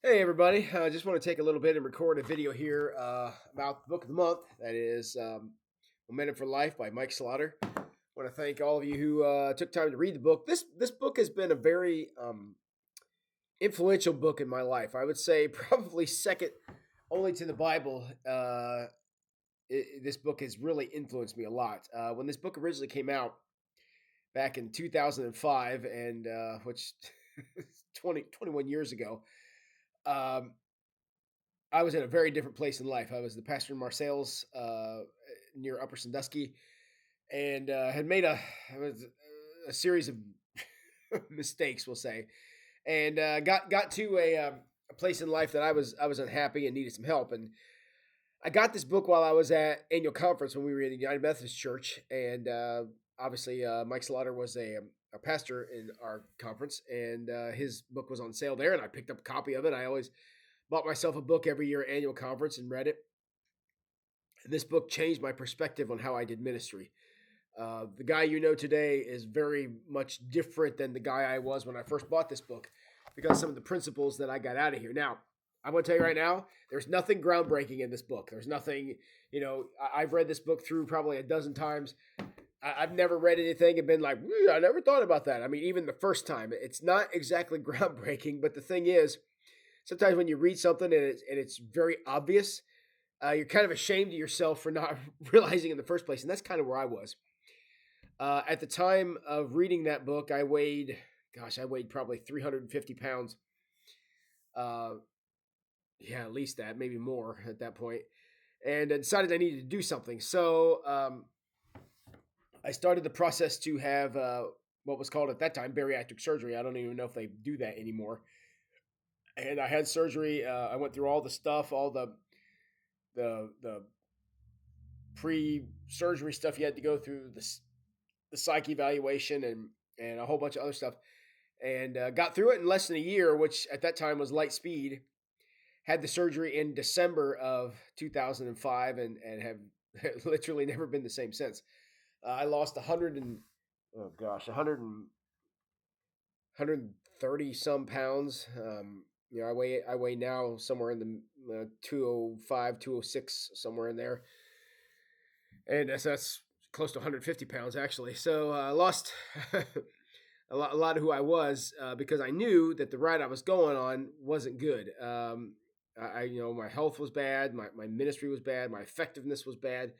Hey everybody, I just want to take a little bit and record a video here about the book of the month. That is Momentum for Life by Mike Slaughter. I want to thank all of you who took time to read the book. This book has been a very influential book in my life. I would say probably second only to the Bible. This book has really influenced me a lot. When this book originally came out back in 2005, and which 21 years ago, um, I was in a very different place in life. I was the pastor in Marseilles, near Upper Sandusky, and had made a series of mistakes, we'll say, and got to a place in life that I was unhappy and needed some help. And I got this book while I was at annual conference when we were in the United Methodist Church, and obviously Mike Slaughter was a pastor in our conference, and his book was on sale there, and I picked up a copy of it. I always bought myself a book every year at annual conference and read it. And this book changed my perspective on how I did ministry. The guy you know today is very much different than the guy I was when I first bought this book because some of the principles that I got out of here. Now, I'm going to tell you right now, there's nothing groundbreaking in this book. There's nothing, I've read this book through probably a dozen times. I've never read anything and been like, I never thought about that. I mean, even the first time, it's not exactly groundbreaking, but the thing is, sometimes when you read something and it's very obvious, you're kind of ashamed of yourself for not realizing in the first place. And that's kind of where I was. At the time of reading that book, I weighed probably 350 pounds. Uh, yeah, at least that, maybe more at that point. And I decided I needed to do something. So I started the process to have what was called at that time bariatric surgery. I don't even know if they do that anymore. And I had surgery. I went through all the stuff, all the pre-surgery stuff you had to go through, the psych evaluation and a whole bunch of other stuff, and got through it in less than a year, which at that time was light speed. Had the surgery in December of 2005, and have literally never been the same since. I lost 100 and oh gosh, 130 some pounds. I weigh now somewhere in the 205, 206, somewhere in there, and that's close to 150 pounds actually. So I lost a lot of who I was because I knew that the ride I was going on wasn't good. My health was bad, my ministry was bad, my effectiveness was bad,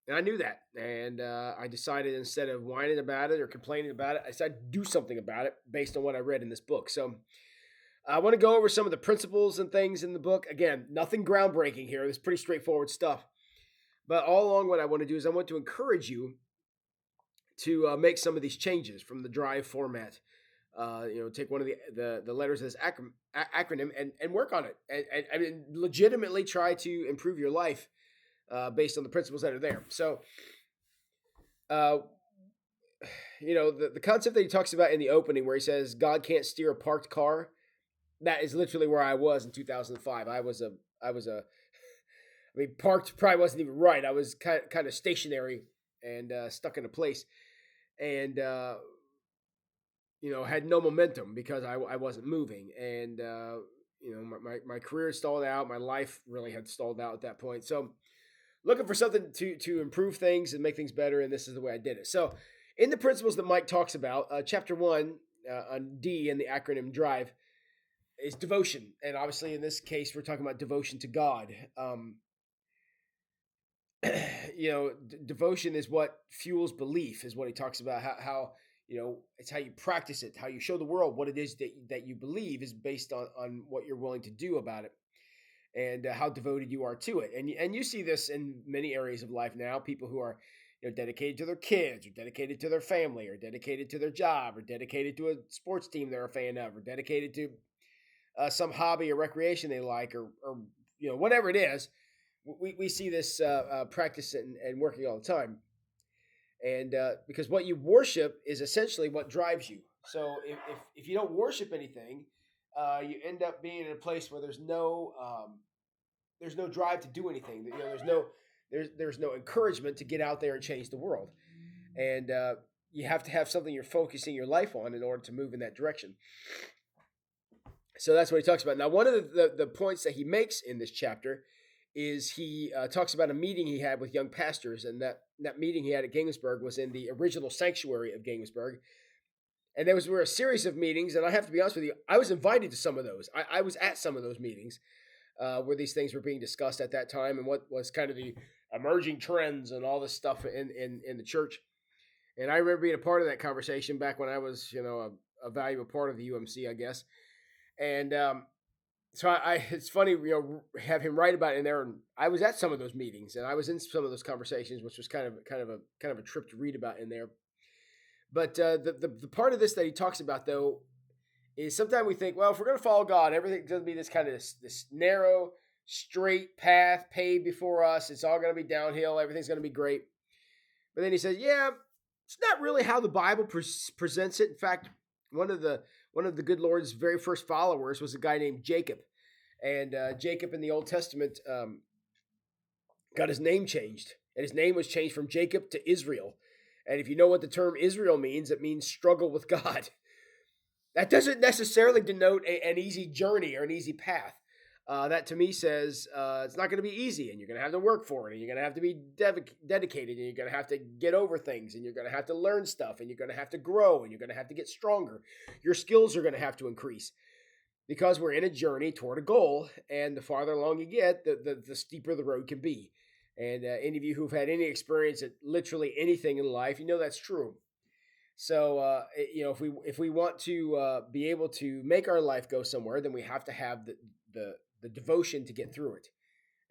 and I knew that. And I decided instead of whining about it or complaining about it, I decided to do something about it based on what I read in this book. So I want to go over some of the principles and things in the book. Again, nothing groundbreaking here. It's pretty straightforward stuff. But all along, what I want to do is I want to encourage you to make some of these changes from the drive format. Take one of the letters of this acronym and work on it, and I mean, legitimately try to improve your life based on the principles that are there. So, uh, the concept that he talks about in the opening, where he says God can't steer a parked car, that is literally where I was in 2005. I mean, parked probably wasn't even right. I was kind of stationary and stuck in a place, and had no momentum because I wasn't moving, and my career stalled out. My life really had stalled out at that point. So, looking for something to improve things and make things better, and this is the way I did it. So, in the principles that Mike talks about, chapter one on D in the acronym DRIVE is devotion, and obviously in this case we're talking about devotion to God. Devotion is what fuels belief, is what he talks about. How it's how you practice it, how you show the world what it is that you believe is based on what you're willing to do about it, and how devoted you are to it. And you see this in many areas of life now. People who are dedicated to their kids, or dedicated to their family, or dedicated to their job, or dedicated to a sports team they're a fan of, or dedicated to some hobby or recreation they like, or whatever it is. We see this practice and working all the time, and because what you worship is essentially what drives you. So if you don't worship anything, you end up being in a place where there's no drive to do anything. There's no encouragement to get out there and change the world, and you have to have something you're focusing your life on in order to move in that direction. So that's what he talks about. Now, one of the points that he makes in this chapter is he talks about a meeting he had with young pastors, and that meeting he had at Gainsburg was in the original sanctuary of Gainsburg. And there were a series of meetings, and I have to be honest with you, I was invited to some of those. I was at some of those meetings where these things were being discussed at that time, and what was kind of the emerging trends and all this stuff in the church. And I remember being a part of that conversation back when I was, a valuable part of the UMC, I guess. And so it's funny, have him write about it in there. And I was at some of those meetings, and I was in some of those conversations, which was kind of a trip to read about in there. But the part of this that he talks about, though, is sometimes we think, well, if we're going to follow God, everything's going to be this kind of this narrow, straight path paved before us. It's all going to be downhill. Everything's going to be great. But then he says, yeah, it's not really how the Bible presents it. In fact, one of the good Lord's very first followers was a guy named Jacob. And Jacob in the Old Testament got his name changed. And his name was changed from Jacob to Israel. And if you know what the term Israel means, it means struggle with God. That doesn't necessarily denote an easy journey or an easy path. That to me says it's not going to be easy, and you're going to have to work for it, and you're going to have to be dedicated, and you're going to have to get over things, and you're going to have to learn stuff, and you're going to have to grow, and you're going to have to get stronger. Your skills are going to have to increase because we're in a journey toward a goal, and the farther along you get, the steeper the road can be. And any of you who've had any experience at literally anything in life, you know that's true. So if we want to be able to make our life go somewhere, then we have to have the devotion to get through it.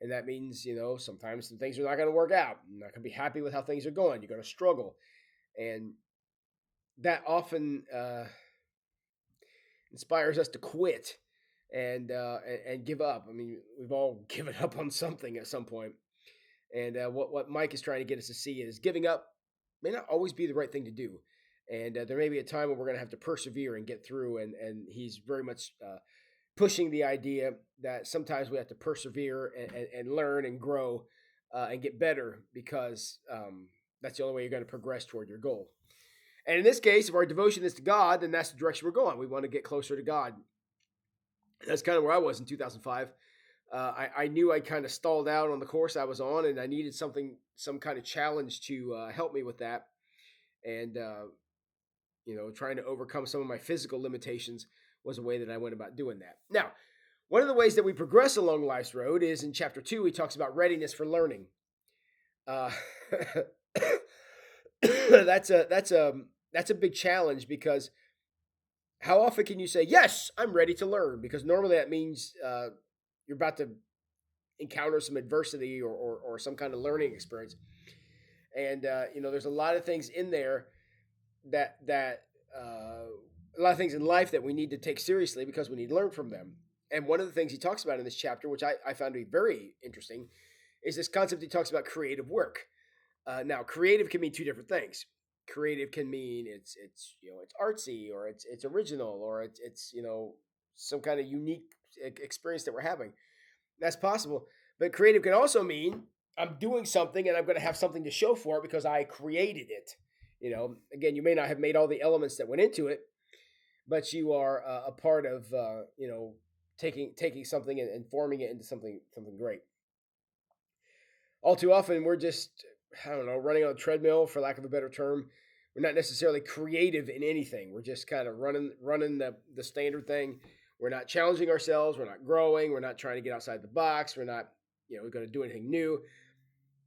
And that means, sometimes some things are not going to work out. You're not going to be happy with how things are going. You're going to struggle. And that often inspires us to quit and give up. I mean, we've all given up on something at some point. And what Mike is trying to get us to see is giving up may not always be the right thing to do. And there may be a time when we're going to have to persevere and get through. And he's very much pushing the idea that sometimes we have to persevere and learn and grow and get better because that's the only way you're going to progress toward your goal. And in this case, if our devotion is to God, then that's the direction we're going. We want to get closer to God. That's kind of where I was in 2005. I knew I kind of stalled out on the course I was on, and I needed some kind of challenge to help me with that. And, trying to overcome some of my physical limitations was a way that I went about doing that. Now, one of the ways that we progress along life's road is in chapter 2, he talks about readiness for learning. That's a big challenge because how often can you say, yes, I'm ready to learn? Because normally that means you're about to encounter some adversity or some kind of learning experience. And, there's a lot of things in there that a lot of things in life that we need to take seriously because we need to learn from them. And one of the things he talks about in this chapter, which I found to be very interesting, is this concept he talks about creative work. Now, creative can mean two different things. Creative can mean it's artsy or it's original or it's some kind of unique experience that we're having. That's possible. But creative can also mean I'm doing something and I'm going to have something to show for it because I created it. Again, you may not have made all the elements that went into it, but you are a part of, taking something and forming it into something great. All too often, we're just, running on a treadmill, for lack of a better term. We're not necessarily creative in anything. We're just kind of running the standard thing. We're not challenging ourselves. We're not growing. We're not trying to get outside the box. We're not, going to do anything new.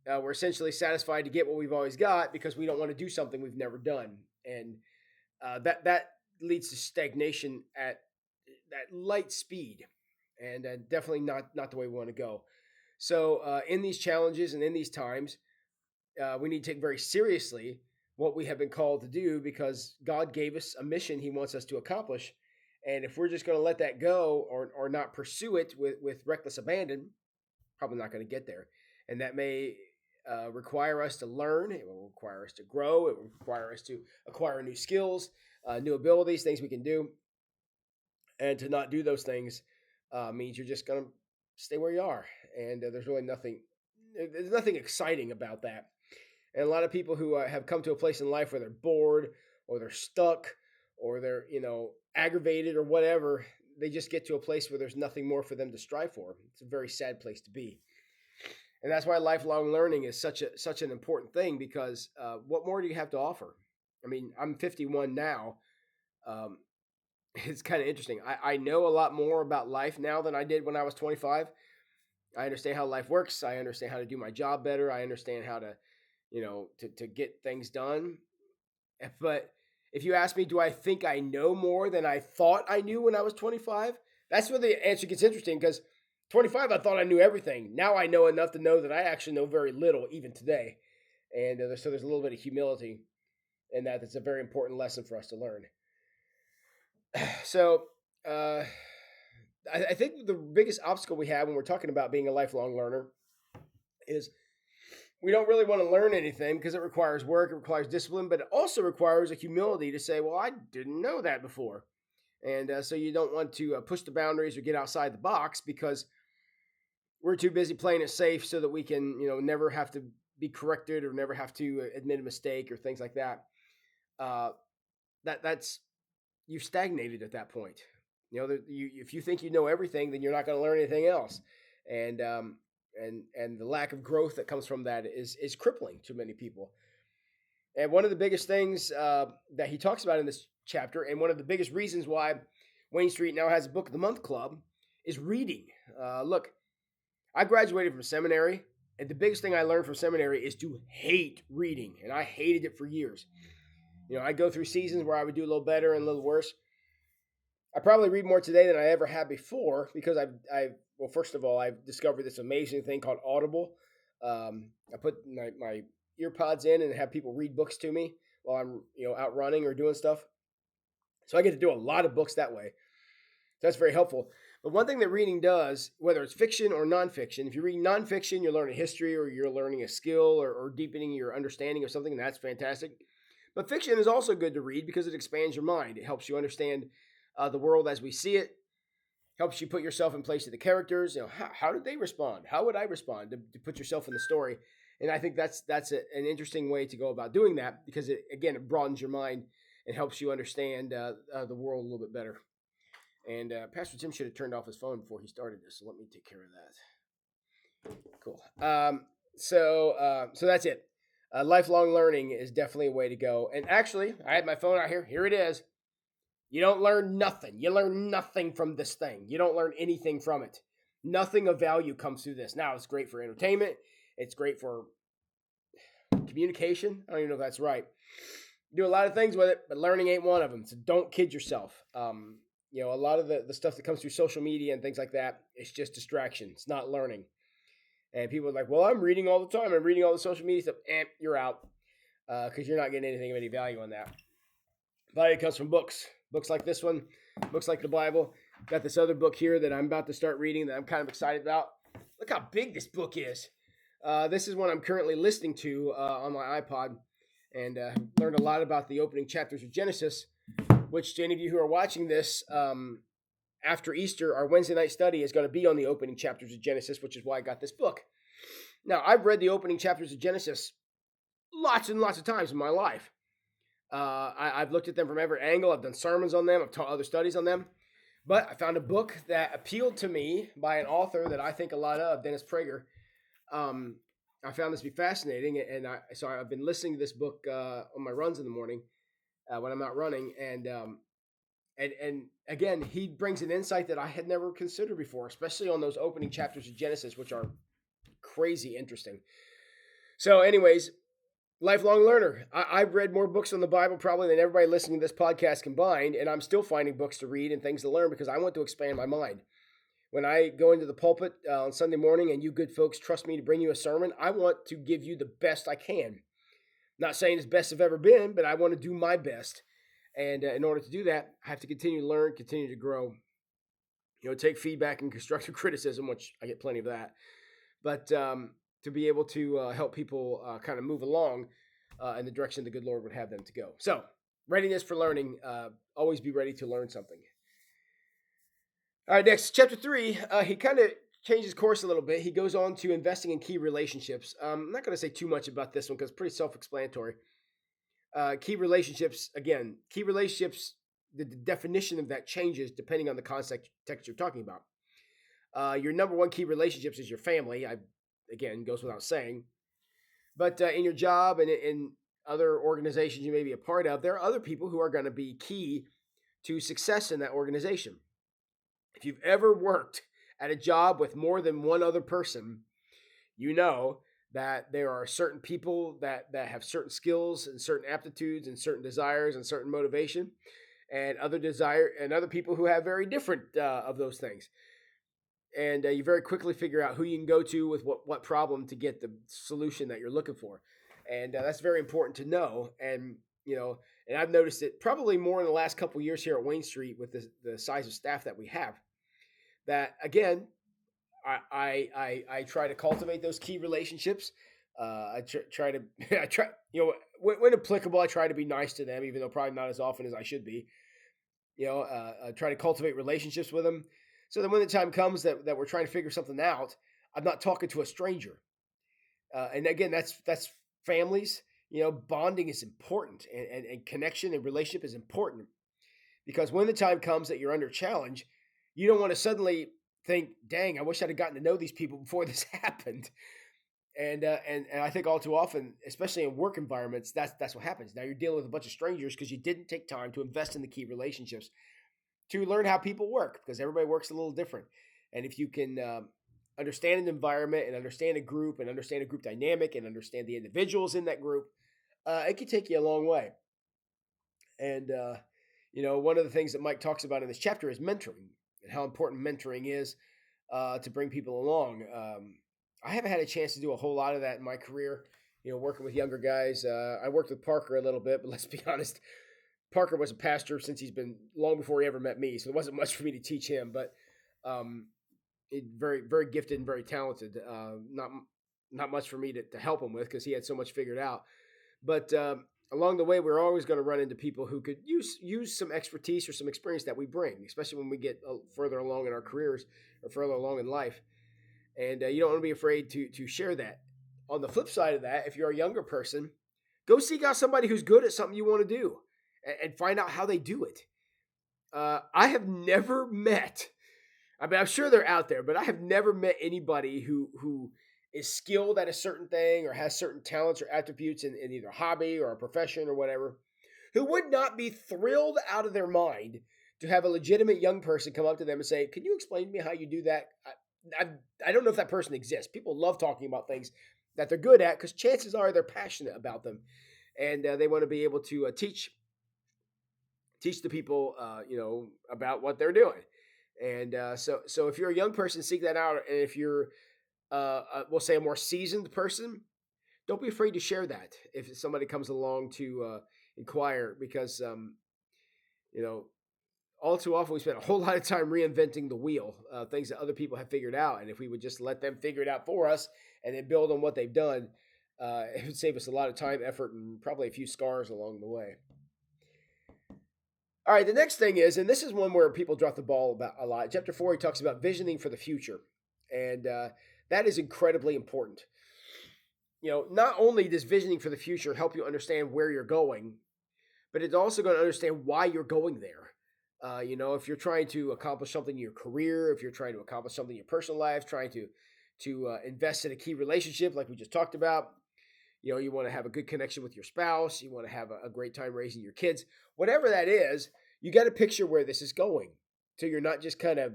We're essentially satisfied to get what we've always got because we don't want to do something we've never done. And that leads to stagnation at that light speed, and definitely not the way we want to go. So in these challenges and in these times, we need to take very seriously what we have been called to do because God gave us a mission he wants us to accomplish. And if we're just going to let that go or not pursue it with reckless abandon, probably not going to get there. And that may require us to learn. It will require us to grow. It will require us to acquire new skills, new abilities, things we can do. And to not do those things means you're just going to stay where you are. And there's nothing exciting about that. And a lot of people who have come to a place in life where they're bored or they're stuck or they're, aggravated or whatever, they just get to a place where there's nothing more for them to strive for. It's a very sad place to be. And that's why lifelong learning is such an important thing, because what more do you have to offer? I mean, I'm 51 now. Um, it's kind of interesting. I know a lot more about life now than I did when I was 25. I understand how life works. I understand how to do my job better. I understand how to, to get things done. But if you ask me, do I think I know more than I thought I knew when I was 25? That's where the answer gets interesting, because 25, I thought I knew everything. Now I know enough to know that I actually know very little, even today. And so there's a little bit of humility in that. That's a very important lesson for us to learn. So I think the biggest obstacle we have when we're talking about being a lifelong learner is we don't really want to learn anything because it requires work, it requires discipline, but it also requires a humility to say, well, I didn't know that before. And so you don't want to push the boundaries or get outside the box because we're too busy playing it safe so that we can, never have to be corrected or never have to admit a mistake or things like that. That's you've stagnated at that point. If you think you know everything, then you're not going to learn anything else. And the lack of growth that comes from that is crippling to many people. And one of the biggest things that he talks about in this chapter, and one of the biggest reasons why Wayne Street now has a Book of the Month Club, is reading. Look, I graduated from seminary, and the biggest thing I learned from seminary is to hate reading, and I hated it for years. I go through seasons where I would do a little better and a little worse. I probably read more today than I ever had before because well, first of all, I've discovered this amazing thing called Audible. I put my ear pods in and have people read books to me while I'm out running or doing stuff. So I get to do a lot of books that way. That's very helpful. But one thing that reading does, whether it's fiction or nonfiction, if you read nonfiction, you're learning history or you're learning a skill or deepening your understanding of something, and that's fantastic. But fiction is also good to read because it expands your mind. It helps you understand the world as we see it, helps you put yourself in place of the characters. How did they respond? How would I respond to put yourself in the story? And I think that's an interesting way to go about doing that because it broadens your mind and helps you understand the world a little bit better. And Pastor Tim should have turned off his phone before he started this, so let me take care of that. Cool. So that's it. Lifelong learning is definitely a way to go. And actually, I had my phone out here. Here it is. You don't learn nothing. You learn nothing from this thing. You don't learn anything from it. Nothing of value comes through this. Now, it's great for entertainment. It's great for communication. I don't even know if that's right. You do a lot of things with it, but learning ain't one of them. So don't kid yourself. A lot of the stuff that comes through social media and things like that, it's just distraction. It's not learning. And people are like, well, I'm reading all the time. I'm reading all the social media stuff. You're out because you're not getting anything of any value on that. Value comes from books. Books like this one, books like the Bible. Got this other book here that I'm about to start reading that I'm kind of excited about. Look how big this book is. This is one I'm currently listening to on my iPod and learned a lot about the opening chapters of Genesis, which to any of you who are watching this after Easter, our Wednesday night study is going to be on the opening chapters of Genesis, which is why I got this book. Now, I've read the opening chapters of Genesis lots and lots of times in my life. I've looked at them from every angle. I've done sermons on them. I've taught other studies on them. But I found a book that appealed to me by an author that I think a lot of, Dennis Prager. I found this to be fascinating, and so I've been listening to this book on my runs in the morning when I'm out running. And again, he brings an insight that I had never considered before, especially on those opening chapters of Genesis, which are crazy interesting. So anyways, lifelong learner. I've read more books on the Bible probably than everybody listening to this podcast combined, and I'm still finding books to read and things to learn because I want to expand my mind. When I go into the pulpit on Sunday morning and you good folks trust me to bring you a sermon, I want to give you the best I can. Not saying it's best I've ever been, but I want to do my best. And in order to do that, I have to continue to learn, continue to grow, take feedback and constructive criticism, which I get plenty of that. But to be able to help people kind of move along in the direction the good Lord would have them to go. So, readiness for learning, always be ready to learn something. All right, next, chapter 3, he kind of changes course a little bit. He goes on to investing in key relationships. I'm not going to say too much about this one because it's pretty self-explanatory. Key relationships the definition of that changes depending on the context you're talking about. Your number one key relationships is your family. Again, goes without saying. But in your job and in other organizations you may be a part of, there are other people who are going to be key to success in that organization. If you've ever worked at a job with more than one other person, you know that there are certain people that have certain skills and certain aptitudes and certain desires and certain motivation, and other people who have very different of those things. And you very quickly figure out who you can go to with what problem to get the solution that you're looking for, and that's very important to know. And and I've noticed it probably more in the last couple of years here at Wayne Street with the size of staff that we have. That again, I try to cultivate those key relationships. Try to I try when applicable, I try to be nice to them, even though probably not as often as I should be. Try to cultivate relationships with them, so that when the time comes that we're trying to figure something out, I'm not talking to a stranger. And again, that's families. Bonding is important, and connection and relationship is important, because when the time comes that you're under challenge, you don't want to suddenly think, "Dang, I wish I'd have gotten to know these people before this happened." And I think all too often, especially in work environments, that's what happens. Now you're dealing with a bunch of strangers because you didn't take time to invest in the key relationships to learn how people work, because everybody works a little different. And if you can understand an environment and understand a group and understand a group dynamic and understand the individuals in that group, it can take you a long way. And one of the things that Mike talks about in this chapter is mentoring, and how important mentoring is to bring people along. I haven't had a chance to do a whole lot of that in my career, working with younger guys. I worked with Parker a little bit, but let's be honest, Parker was a pastor since he's been long before he ever met me, so there wasn't much for me to teach him. But very, very gifted and very talented. Not much for me to help him with, because he had so much figured out. But along the way, we're always going to run into people who could use some expertise or some experience that we bring, especially when we get further along in our careers or further along in life. And you don't want to be afraid to share that. On the flip side of that, if you're a younger person, go seek out somebody who's good at something you want to do, and find out how they do it. I have never met, I mean, I'm sure they're out there, but I have never met anybody who is skilled at a certain thing or has certain talents or attributes in either a hobby or a profession or whatever, who would not be thrilled out of their mind to have a legitimate young person come up to them and say, "Can you explain to me how you do that?" I don't know if that person exists. People love talking about things that they're good at, because chances are they're passionate about them, and they want to be able to teach the people, about what they're doing. And so if you're a young person, seek that out. And if you're, we'll say, a more seasoned person, don't be afraid to share that if somebody comes along to inquire, because all too often we spend a whole lot of time reinventing the wheel, things that other people have figured out. And if we would just let them figure it out for us and then build on what they've done, it would save us a lot of time, effort, and probably a few scars along the way. All right, the next thing is, and this is one where people drop the ball about a lot. Chapter 4, he talks about visioning for the future, and that is incredibly important. Not only does visioning for the future help you understand where you're going, but it's also going to understand why you're going there. If you're trying to accomplish something in your career, if you're trying to accomplish something in your personal life, trying to invest in a key relationship like we just talked about, you want to have a good connection with your spouse, you want to have a great time raising your kids, whatever that is, you got to picture where this is going. So you're not just kind of,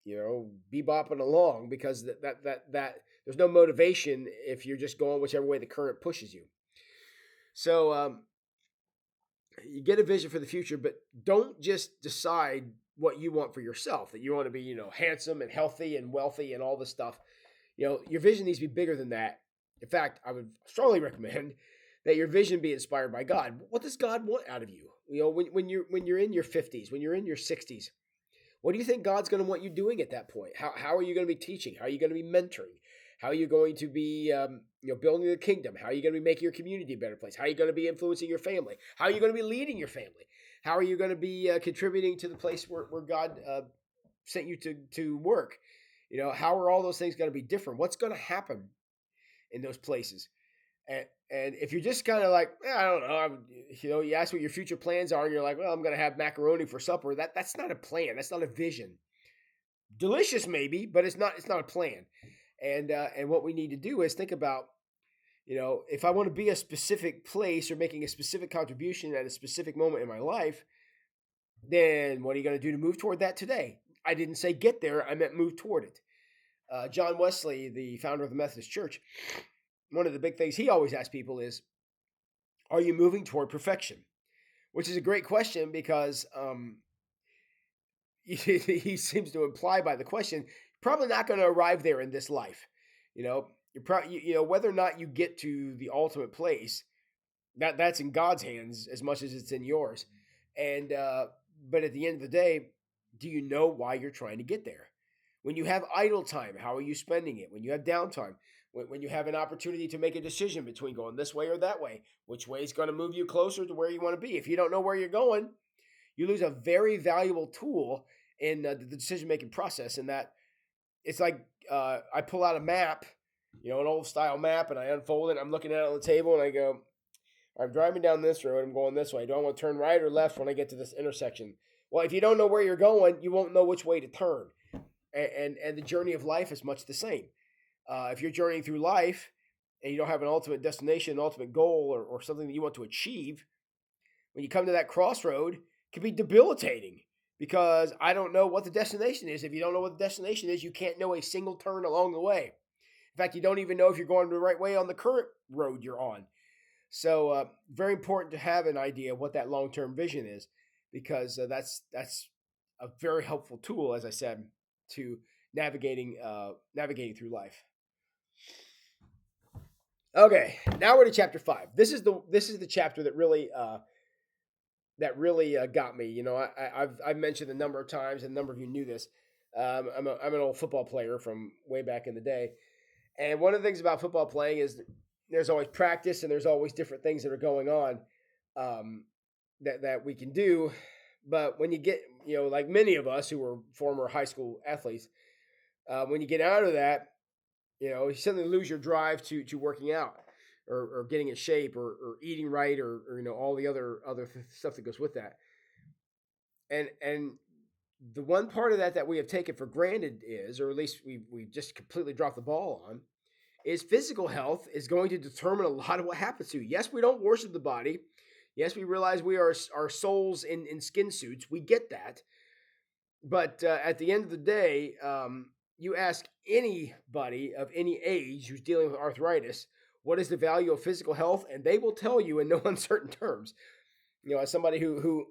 bebopping along, because that there's no motivation if you're just going whichever way the current pushes you. So you get a vision for the future, but don't just decide what you want for yourself, that you want to be, handsome and healthy and wealthy and all this stuff. Your vision needs to be bigger than that. In fact, I would strongly recommend that your vision be inspired by God. What does God want out of you? When you're in your 50s, when you're in your 60s, what do you think God's going to want you doing at that point? How are you going to be teaching? How are you going to be mentoring? How are you going to be building the kingdom? How are you going to be making your community a better place? How are you going to be influencing your family? How are you going to be leading your family? How are you going to be contributing to the place where God sent you to work? How are all those things going to be different? What's going to happen in those places? And if you're just kind of like, I don't know, you ask what your future plans are, and you're like, well, I'm going to have macaroni for supper. That's not a plan. That's not a vision. Delicious, maybe, but it's not. It's not a plan. And what we need to do is think about, if I want to be a specific place or making a specific contribution at a specific moment in my life, then what are you going to do to move toward that today? I didn't say get there. I meant move toward it. John Wesley, the founder of the Methodist Church, one of the big things he always asks people is, are you moving toward perfection? Which is a great question because he seems to imply by the question, probably not going to arrive there in this life. You're probably, whether or not you get to the ultimate place, that's in God's hands as much as it's in yours. And but at the end of the day, do you know why you're trying to get there? When you have idle time, how are you spending it? When you have downtime, when you have an opportunity to make a decision between going this way or that way, which way is going to move you closer to where you want to be? If you don't know where you're going, you lose a very valuable tool in the decision making process. And that it's like I pull out a map, an old style map, and I unfold it. I'm looking at it on the table, and I go, I'm driving down this road. I'm going this way. Do I want to turn right or left when I get to this intersection? Well, if you don't know where you're going, you won't know which way to turn. And the journey of life is much the same. If you're journeying through life and you don't have an ultimate destination, an ultimate goal, or something that you want to achieve, when you come to that crossroad, it can be debilitating because I don't know what the destination is. If you don't know what the destination is, you can't know a single turn along the way. In fact, you don't even know if you're going the right way on the current road you're on. So, very important to have an idea of what that long-term vision is, because that's a very helpful tool, as I said, to navigating through life. Okay, now we're to chapter 5. This is the chapter that really got me. I've mentioned a number of times, and a number of you knew this. I'm an old football player from way back in the day, and one of the things about football playing is there's always practice and there's always different things that are going on that we can do. But when you get, like many of us who were former high school athletes, when you get out of that, you suddenly lose your drive to working out or getting in shape or eating right or all the other stuff that goes with that. And the one part of that we have taken for granted is, or at least we just completely dropped the ball on, is physical health is going to determine a lot of what happens to you. Yes, we don't worship the body. Yes, we realize we are our souls in skin suits. We get that. But at the end of the day, you ask anybody of any age who's dealing with arthritis, what is the value of physical health? And they will tell you in no uncertain terms. As somebody who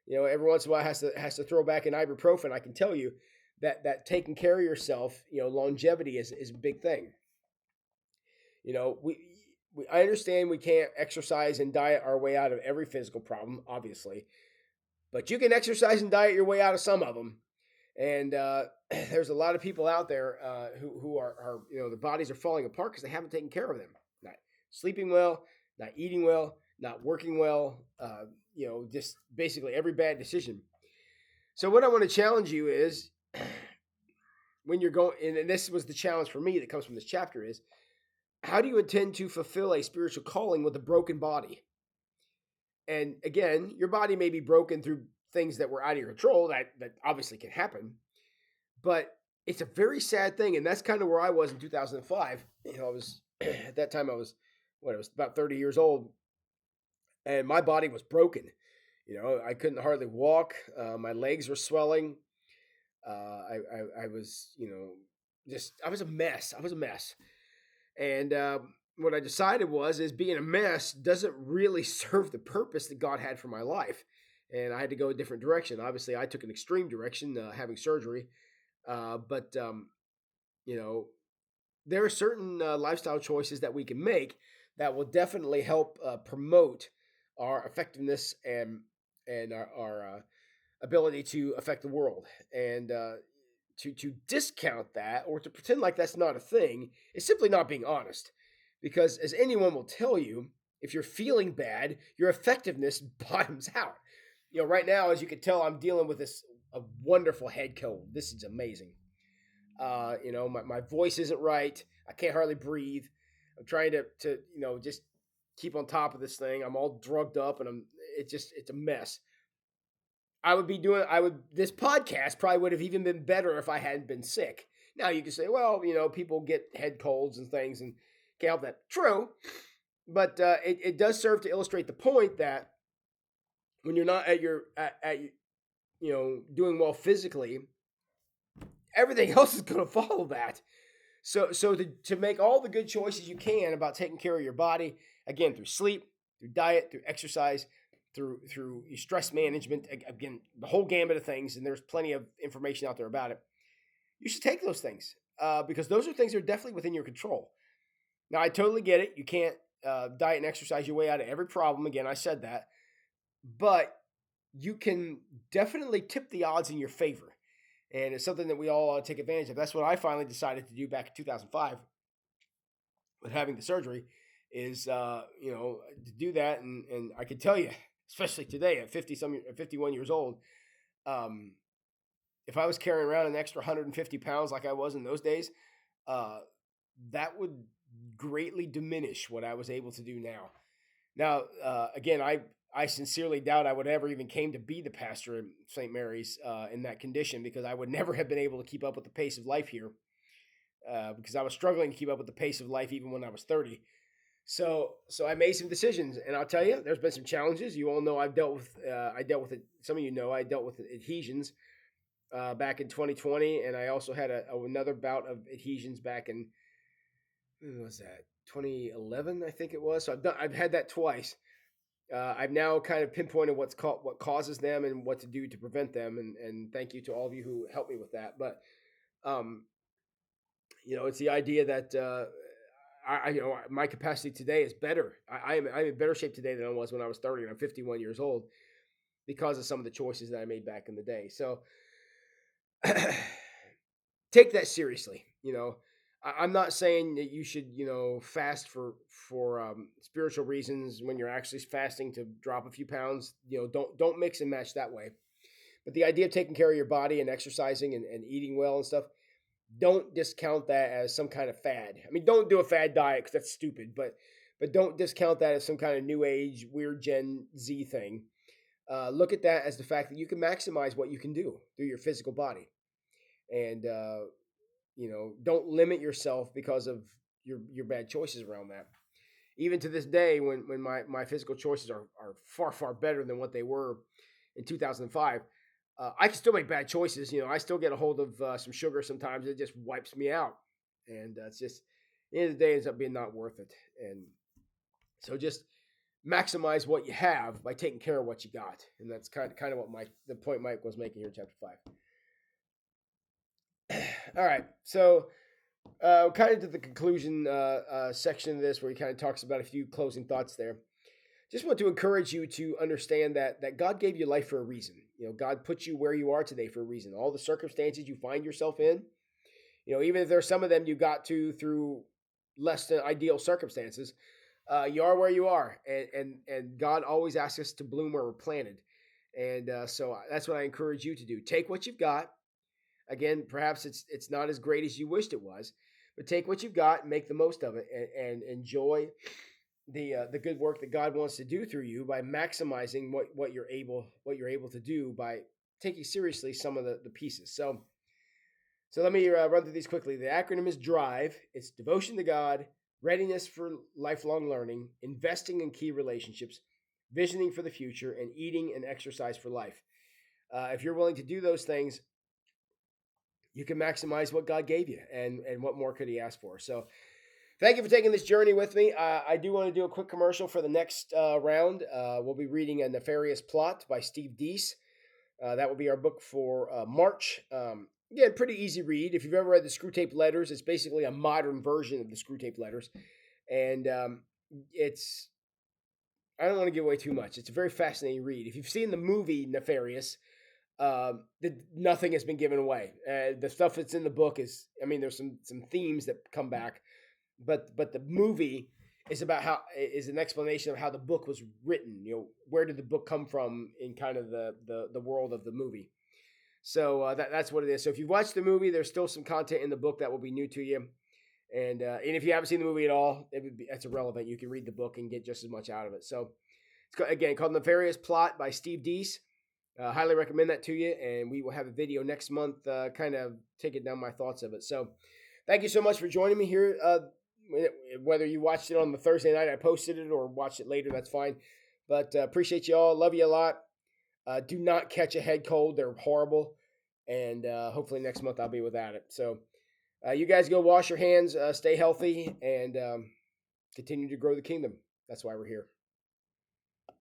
every once in a while has to throw back an ibuprofen, I can tell you that taking care of yourself, longevity is a big thing. I understand we can't exercise and diet our way out of every physical problem, obviously, but you can exercise and diet your way out of some of them. And there's a lot of people out there who are their bodies are falling apart because they haven't taken care of them. Not sleeping well, not eating well, not working well. Just basically every bad decision. So what I want to challenge you is when you're going, and this was the challenge for me that comes from this chapter is, how do you intend to fulfill a spiritual calling with a broken body? And again, your body may be broken through things that were out of your control. That obviously can happen, but it's a very sad thing, and that's kind of where I was in 2005. I was at that time I was about 30 years old, and my body was broken. I couldn't hardly walk. My legs were swelling. I was I was a mess. I was a mess. And what I decided is being a mess doesn't really serve the purpose that God had for my life. And I had to go a different direction. Obviously, I took an extreme direction, having surgery. But there are certain lifestyle choices that we can make that will definitely help promote our effectiveness and our ability to affect the world. And to discount that or to pretend like that's not a thing is simply not being honest. Because as anyone will tell you, if you're feeling bad, your effectiveness bottoms out. Right now, as you can tell, I'm dealing with a wonderful head cold. This is amazing. My voice isn't right. I can't hardly breathe. I'm trying to just keep on top of this thing. I'm all drugged up, and it's a mess. This podcast probably would have even been better if I hadn't been sick. Now you can say, well, people get head colds and things and can't help that. True, but it does serve to illustrate the point that when you're not at doing well physically, everything else is going to follow that. So to make all the good choices you can about taking care of your body, again, through sleep, through diet, through exercise, through your stress management, again, the whole gamut of things, and there's plenty of information out there about it. You should take those things because those are things that are definitely within your control. Now, I totally get it. You can't diet and exercise your way out of every problem. Again, I said that. But you can definitely tip the odds in your favor. And it's something that we all ought to take advantage of. That's what I finally decided to do back in 2005 with having the surgery is, to do that. And I can tell you, especially today at 51 years old, if I was carrying around an extra 150 pounds like I was in those days, that would greatly diminish what I was able to do now. Now, again, I sincerely doubt I would ever even came to be the pastor in St. Mary's in that condition because I would never have been able to keep up with the pace of life here because I was struggling to keep up with the pace of life even when I was 30. So I made some decisions, and I'll tell you, there's been some challenges. You all know I dealt with it. Some of you know I dealt with adhesions back in 2020, and I also had another bout of adhesions back in when was that 2011, I think it was. So I've had that twice. I've now kind of pinpointed what causes them and what to do to prevent them, and thank you to all of you who helped me with that. But um, it's the idea that my capacity today is better. I'm in better shape today than I was when I was 30, and I'm 51 years old because of some of the choices that I made back in the day. So take that seriously. I'm not saying that you should, fast for spiritual reasons when you're actually fasting to drop a few pounds. Don't mix and match that way. But the idea of taking care of your body and exercising and eating well and stuff, don't discount that as some kind of fad. I mean, don't do a fad diet because that's stupid. But don't discount that as some kind of new age weird Gen Z thing. Look at that as the fact that you can maximize what you can do through your physical body, and don't limit yourself because of your bad choices around that. Even to this day, when my physical choices are far better than what they were in 2005, I can still make bad choices. I still get a hold of some sugar sometimes. It just wipes me out, and it's just at the end of the day, it ends up being not worth it. And so just maximize what you have by taking care of what you got, and that's kind of what the point Mike was making here in chapter 5. All right, so kind of to the conclusion section of this, where he kind of talks about a few closing thoughts there. Just want to encourage you to understand that God gave you life for a reason. God put you where you are today for a reason. All the circumstances you find yourself in, even if there's some of them you got to through less than ideal circumstances, you are where you are, and God always asks us to bloom where we're planted, and so that's what I encourage you to do. Take what you've got. Again, perhaps it's not as great as you wished it was, but take what you've got and make the most of it, and enjoy the good work that God wants to do through you by maximizing what you're able to do by taking seriously some of the pieces. So let me run through these quickly. The acronym is DRIVE. It's devotion to God, readiness for lifelong learning, investing in key relationships, visioning for the future, and eating and exercise for life. If you're willing to do those things, you can maximize what God gave you, and what more could he ask for? So thank you for taking this journey with me. I do want to do a quick commercial for the next round. We'll be reading A Nefarious Plot by Steve Deese. That will be our book for March. Again, pretty easy read. If you've ever read the Screwtape Letters, it's basically a modern version of the Screwtape Letters. And I don't want to give away too much. It's a very fascinating read. If you've seen the movie Nefarious, nothing has been given away. The stuff that's in the book there's some themes that come back, but the movie is an explanation of how the book was written. Where did the book come from in kind of the world of the movie. So that's what it is. So if you've watched the movie, there's still some content in the book that will be new to you. And if you haven't seen the movie at all, that's irrelevant. You can read the book and get just as much out of it. So again, called Nefarious Plot by Steve Deese. Highly recommend that to you, and we will have a video next month, kind of taking down my thoughts of it. So, thank you so much for joining me here. Whether you watched it on the Thursday night I posted it or watched it later, that's fine. But appreciate you all. Love you a lot. Do not catch a head cold; they're horrible. And hopefully next month I'll be without it. So, you guys go wash your hands, stay healthy, and continue to grow the kingdom. That's why we're here.